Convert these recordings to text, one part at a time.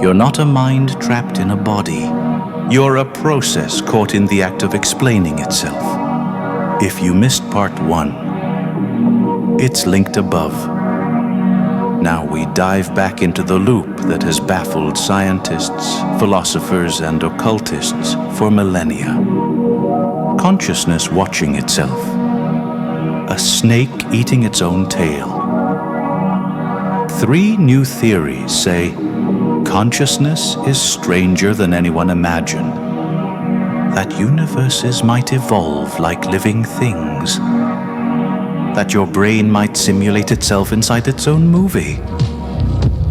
You're not a mind trapped in a body. You're a process caught in the act of explaining itself. If you missed part 1, it's linked above. Now we dive back into the loop that has baffled scientists, philosophers, and occultists for millennia. Consciousness watching itself. A snake eating its own tail. 3 new theories say consciousness is stranger than anyone imagined. That universes might evolve like living things. That your brain might simulate itself inside its own movie.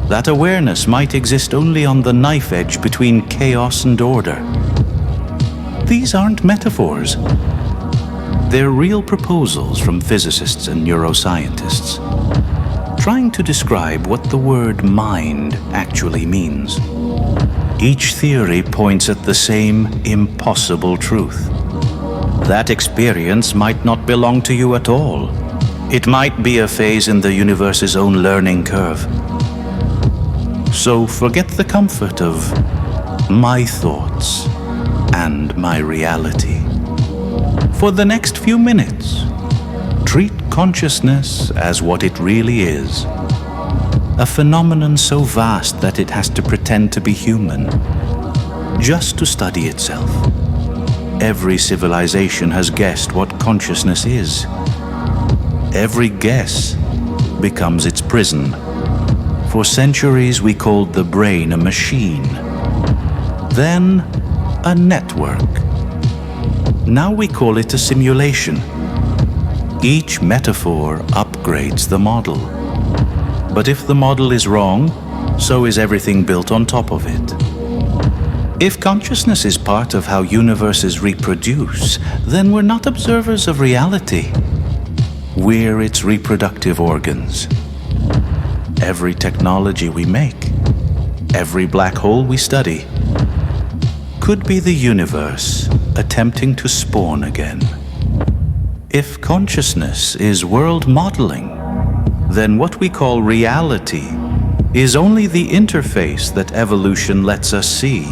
That awareness might exist only on the knife edge between chaos and order. These aren't metaphors. They're real proposals from physicists and neuroscientists, trying to describe what the word mind actually means. Each theory points at the same impossible truth. That experience might not belong to you at all. It might be a phase in the universe's own learning curve. So forget the comfort of my thoughts and my reality. For the next few minutes, treat consciousness as what it really is. A phenomenon so vast that it has to pretend to be human, just to study itself. Every civilization has guessed what consciousness is. Every guess becomes its prison. For centuries we called the brain a machine, then a network. Now we call it a simulation. Each metaphor upgrades the model. But if the model is wrong, so is everything built on top of it. If consciousness is part of how universes reproduce, then we're not observers of reality. We're its reproductive organs. Every technology we make, every black hole we study, could be the universe attempting to spawn again. If consciousness is world modeling, then what we call reality is only the interface that evolution lets us see.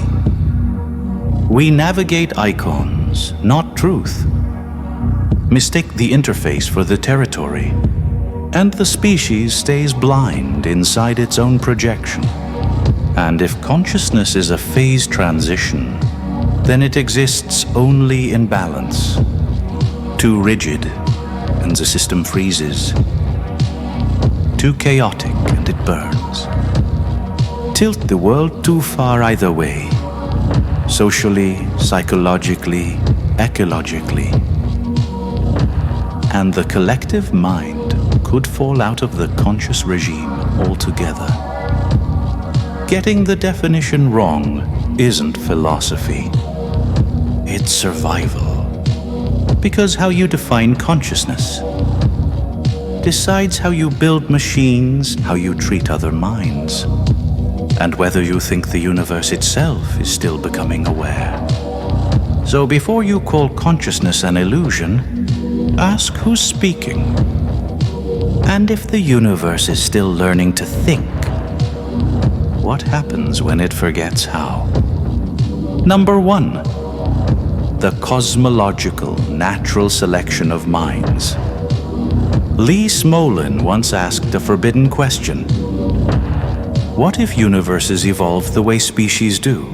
We navigate icons, not truth. Mistake the interface for the territory, and the species stays blind inside its own projection. And if consciousness is a phase transition, then it exists only in balance. Too rigid, and the system freezes. Too chaotic, and it burns. Tilt the world too far either way, socially, psychologically, ecologically. And the collective mind could fall out of the conscious regime altogether. Getting the definition wrong isn't philosophy. It's survival. Because how you define consciousness decides how you build machines, how you treat other minds, and whether you think the universe itself is still becoming aware. So before you call consciousness an illusion, ask who's speaking. And if the universe is still learning to think, what happens when it forgets how? Number 1, the cosmological natural selection of minds. Lee Smolin once asked a forbidden question. What if universes evolved the way species do?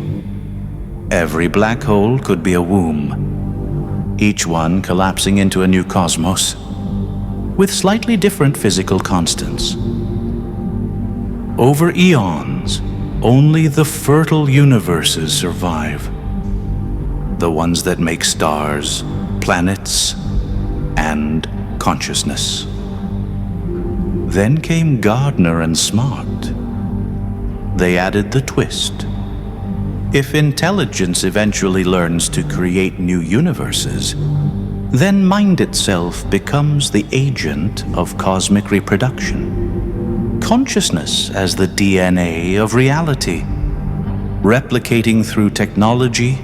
Every black hole could be a womb, each one collapsing into a new cosmos, with slightly different physical constants. Over eons, only the fertile universes survive. The ones that make stars, planets, and consciousness. Then came Gardner and Smart. They added the twist. If intelligence eventually learns to create new universes, then mind itself becomes the agent of cosmic reproduction. Consciousness as the DNA of reality, replicating through technology,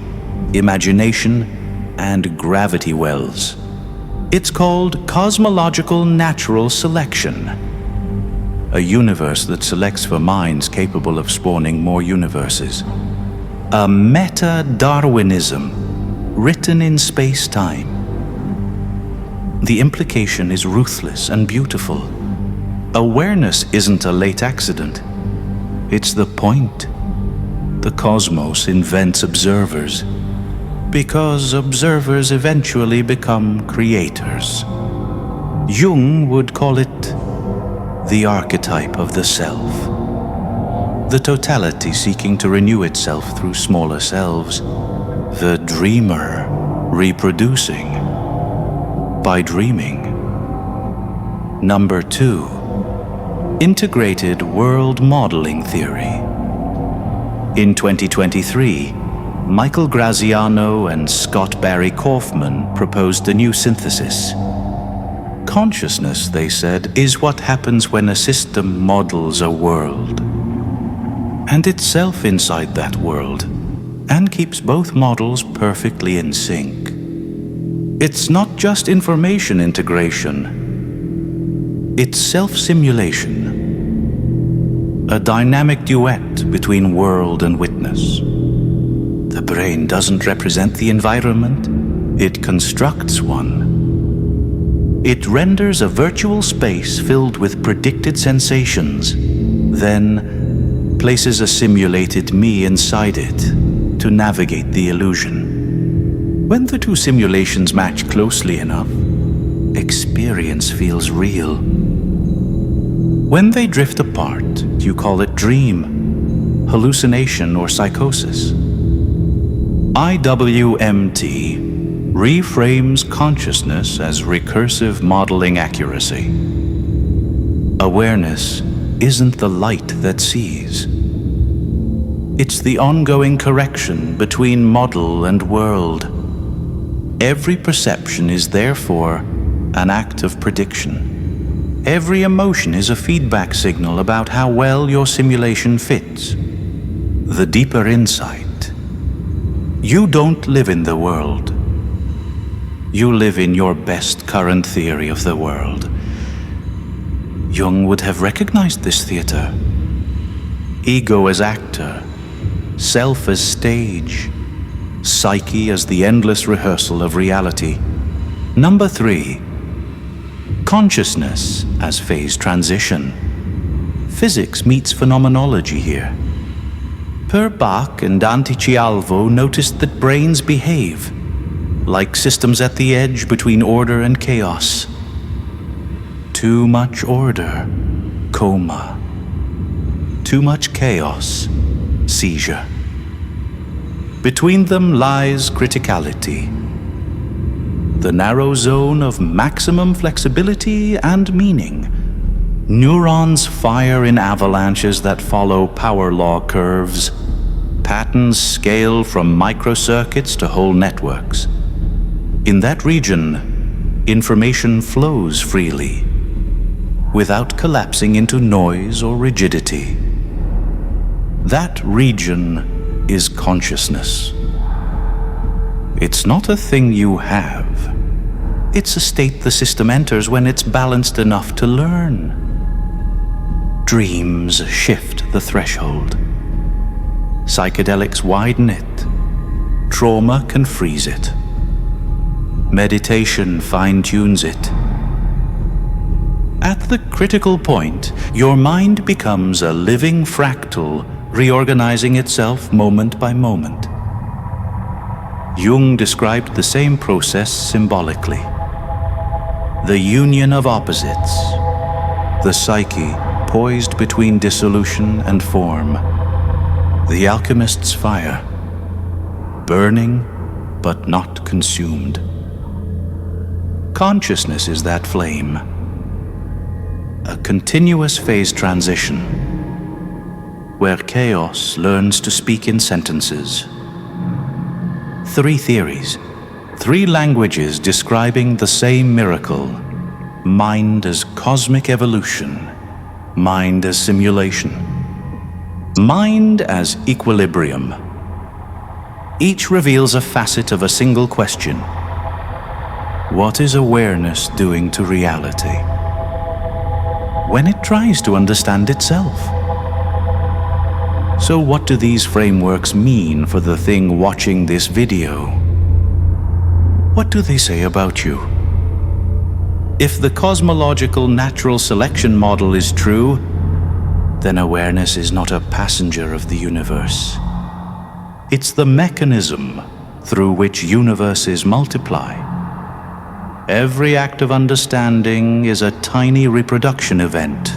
imagination, and gravity wells. It's called cosmological natural selection. a universe that selects for minds capable of spawning more universes. A meta-Darwinism written in space-time. The implication is ruthless and beautiful. Awareness isn't a late accident. It's the point. The cosmos invents observers, because observers eventually become creators. Jung would call it the archetype of the self, the totality seeking to renew itself through smaller selves, the dreamer reproducing by dreaming. Number 2, integrated world modeling theory. In 2023, Michael Graziano and Scott Barry Kaufman proposed a new synthesis. Consciousness, they said, is what happens when a system models a world, and itself inside that world, and keeps both models perfectly in sync. It's not just information integration, it's self-simulation, a dynamic duet between world and witness. The brain doesn't represent the environment, it constructs one. It renders a virtual space filled with predicted sensations, then places a simulated me inside it to navigate the illusion. When the two simulations match closely enough, experience feels real. When they drift apart, you call it dream, hallucination, or psychosis. IWMT reframes consciousness as recursive modeling accuracy. Awareness isn't the light that sees. It's the ongoing correction between model and world. Every perception is therefore an act of prediction. Every emotion is a feedback signal about how well your simulation fits. The deeper insight: you don't live in the world. You live in your best current theory of the world. Jung would have recognized this theater. Ego as actor, self as stage, psyche as the endless rehearsal of reality. Number 3, consciousness as phase transition. Physics meets phenomenology here. Bach and Dante Cialvo noticed that brains behave like systems at the edge between order and chaos. Too much order, coma. Too much chaos, seizure. Between them lies criticality, the narrow zone of maximum flexibility and meaning. Neurons fire in avalanches that follow power law curves. Patterns scale from microcircuits to whole networks. In that region, information flows freely, without collapsing into noise or rigidity. That region is consciousness. It's not a thing you have. It's a state the system enters when it's balanced enough to learn. Dreams shift the threshold. Psychedelics widen it. Trauma can freeze it. Meditation fine-tunes it. At the critical point, your mind becomes a living fractal, reorganizing itself moment by moment. Jung described the same process symbolically. The union of opposites. The psyche poised between dissolution and form. The alchemist's fire, burning but not consumed. Consciousness is that flame, a continuous phase transition, where chaos learns to speak in sentences. 3 theories, 3 languages describing the same miracle: mind as cosmic evolution, mind as simulation, mind as equilibrium. Each reveals a facet of a single question. What is awareness doing to reality? when it tries to understand itself. So what do these frameworks mean for the thing watching this video? What do they say about you? If the cosmological natural selection model is true, then awareness is not a passenger of the universe. It's the mechanism through which universes multiply. Every act of understanding is a tiny reproduction event,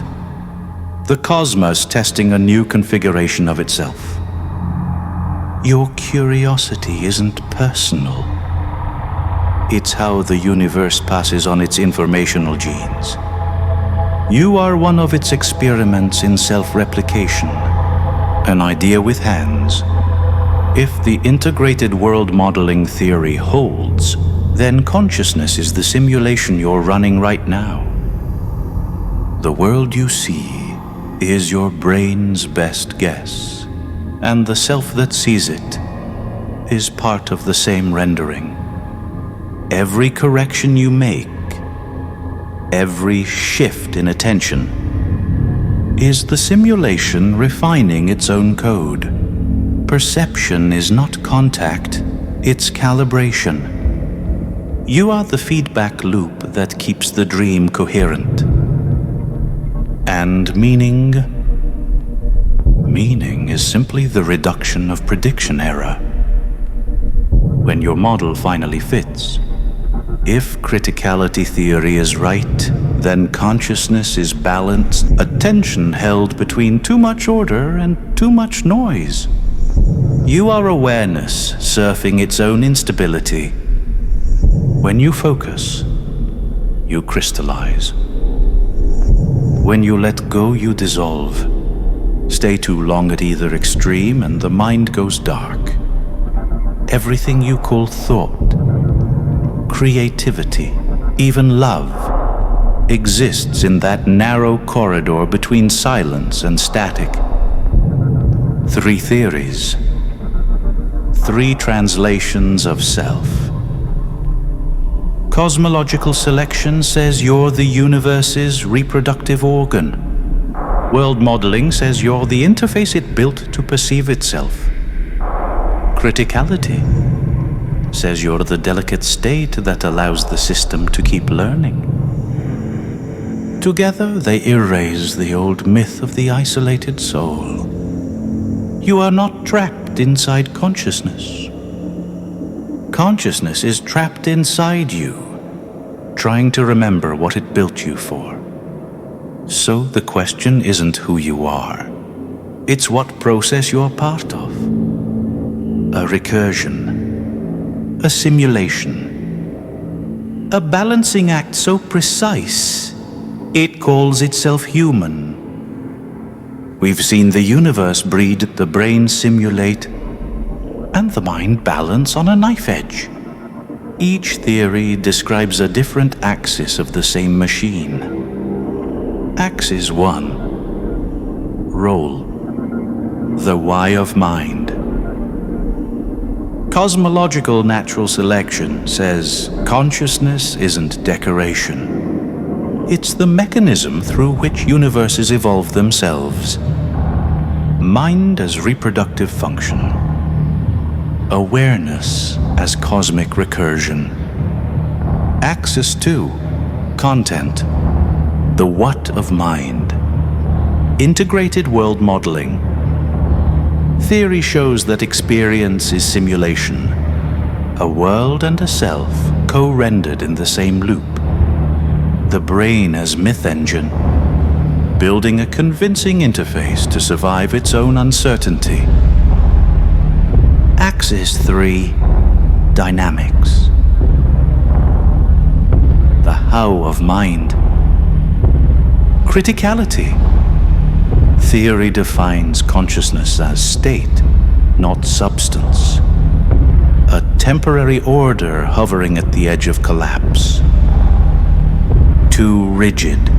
the cosmos testing a new configuration of itself. Your curiosity isn't personal. It's how the universe passes on its informational genes. You are one of its experiments in self-replication, an idea with hands. If the integrated world modeling theory holds, then consciousness is the simulation you're running right now. The world you see is your brain's best guess, and the self that sees it is part of the same rendering. Every correction you make, every shift in attention, is the simulation refining its own code. Perception is not contact, it's calibration. You are the feedback loop that keeps the dream coherent. And meaning? Meaning is simply the reduction of prediction error. When your model finally fits, if criticality theory is right, then consciousness is balanced, attention held between too much order and too much noise. You are awareness surfing its own instability. When you focus, you crystallize. When you let go, you dissolve. Stay too long at either extreme and the mind goes dark. Everything you call thought, creativity, even love, exists in that narrow corridor between silence and static. 3 theories, 3 translations of self. Cosmological selection says you're the universe's reproductive organ. World modeling says you're the interface it built to perceive itself. Criticality says you're the delicate state that allows the system to keep learning. Together, they erase the old myth of the isolated soul. You are not trapped inside consciousness. Consciousness is trapped inside you, trying to remember what it built you for. So the question isn't who you are. It's what process you're part of. A recursion. A simulation. A balancing act so precise, it calls itself human. We've seen the universe breed, the brain simulate, and the mind balance on a knife edge. Each theory describes a different axis of the same machine. Axis 1. Role. The why of mind. Cosmological natural selection says consciousness isn't decoration. It's the mechanism through which universes evolve themselves. Mind as reproductive function. Awareness as cosmic recursion. Axis 2. Content. The what of mind. Integrated world modeling. Theory shows that experience is simulation. A world and a self co-rendered in the same loop. The brain as myth engine, building a convincing interface to survive its own uncertainty. Axis 3. Dynamics. The how of mind. Criticality. Theory defines consciousness as state, not substance. A temporary order hovering at the edge of collapse. Too rigid,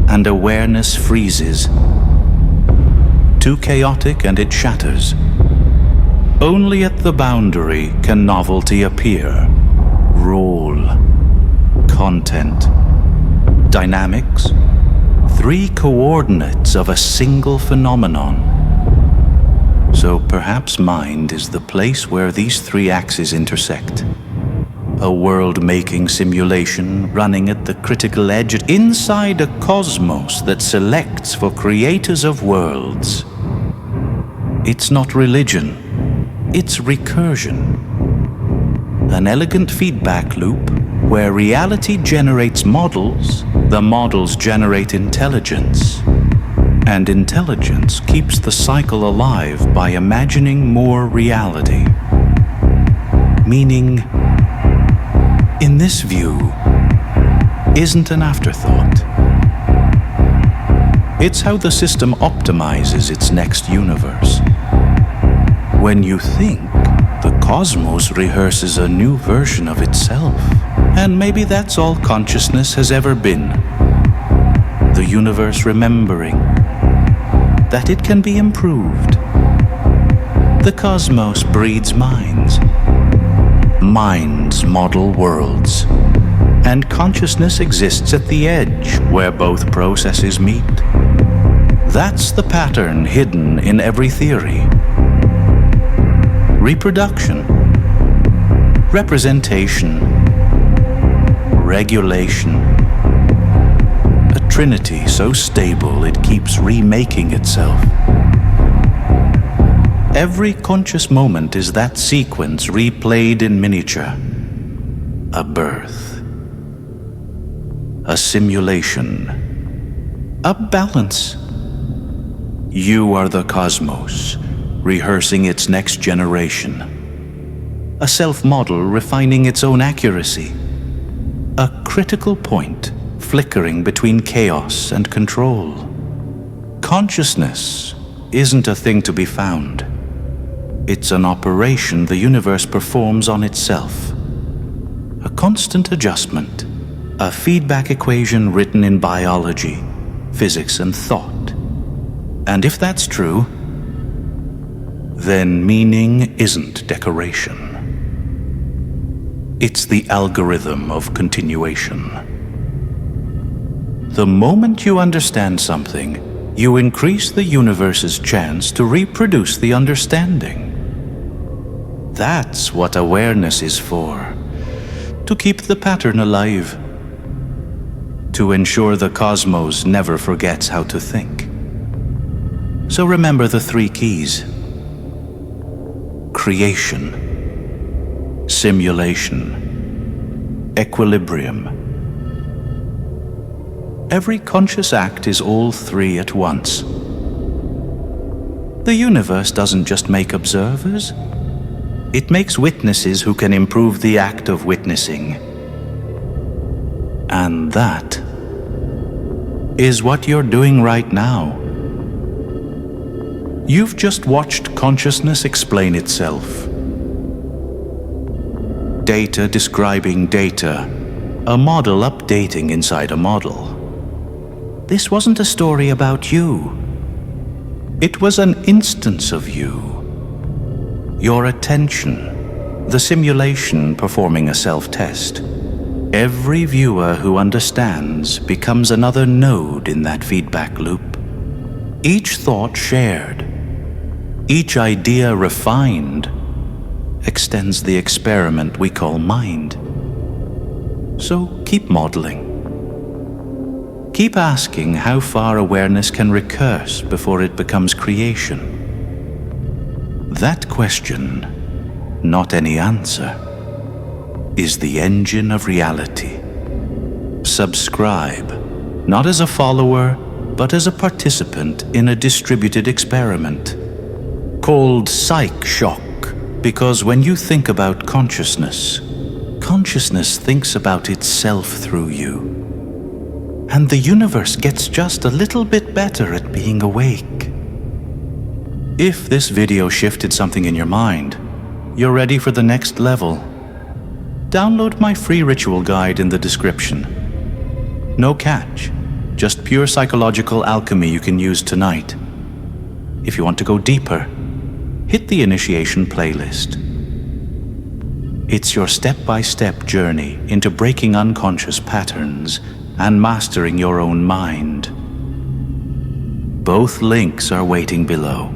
and awareness freezes. Too chaotic and it shatters. Only at the boundary can novelty appear. Role, content, dynamics, 3 coordinates of a single phenomenon. So perhaps mind is the place where these 3 axes intersect. A world-making simulation running at the critical edge inside a cosmos that selects for creators of worlds. It's not religion, it's recursion. An elegant feedback loop where reality generates models, the models generate intelligence, and intelligence keeps the cycle alive by imagining more reality. Meaning, in this view, isn't an afterthought. It's how the system optimizes its next universe. When you think, the cosmos rehearses a new version of itself. And maybe that's all consciousness has ever been. The universe remembering that it can be improved. The cosmos breeds minds. Minds model worlds. And consciousness exists at the edge where both processes meet. That's the pattern hidden in every theory. Reproduction, representation, regulation. A trinity so stable it keeps remaking itself. Every conscious moment is that sequence replayed in miniature. A birth, a simulation, a balance. You are the cosmos, rehearsing its next generation. A self-model refining its own accuracy. A critical point flickering between chaos and control. Consciousness isn't a thing to be found. It's an operation the universe performs on itself. A constant adjustment. A feedback equation written in biology, physics, and thought. And if that's true, then meaning isn't decoration. It's the algorithm of continuation. The moment you understand something, you increase the universe's chance to reproduce the understanding. That's what awareness is for. To keep the pattern alive. To ensure the cosmos never forgets how to think. So remember the 3 keys. Creation, simulation, equilibrium. Every conscious act is all 3 at once. The universe doesn't just make observers, it makes witnesses who can improve the act of witnessing. And that is what you're doing right now. You've just watched consciousness explain itself. Data describing data, a model updating inside a model. This wasn't a story about you. It was an instance of you. Your attention, the simulation performing a self-test. Every viewer who understands becomes another node in that feedback loop. Each thought shared, each idea refined, extends the experiment we call mind. So keep modeling. Keep asking how far awareness can recurse before it becomes creation. That question, not any answer, is the engine of reality. Subscribe, not as a follower, but as a participant in a distributed experiment. Called Psych shock, because when you think about consciousness, consciousness thinks about itself through you. And the universe gets just a little bit better at being awake. If this video shifted something in your mind, you're ready for the next level. Download my free ritual guide in the description. No catch, just pure psychological alchemy you can use tonight. If you want to go deeper, hit the initiation playlist. It's your step-by-step journey into breaking unconscious patterns and mastering your own mind. Both links are waiting below.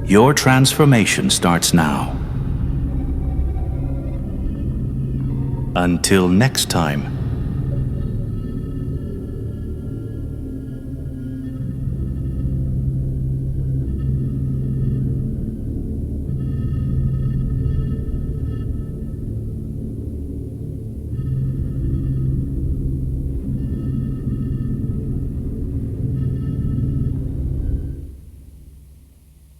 Your transformation starts now. Until next time.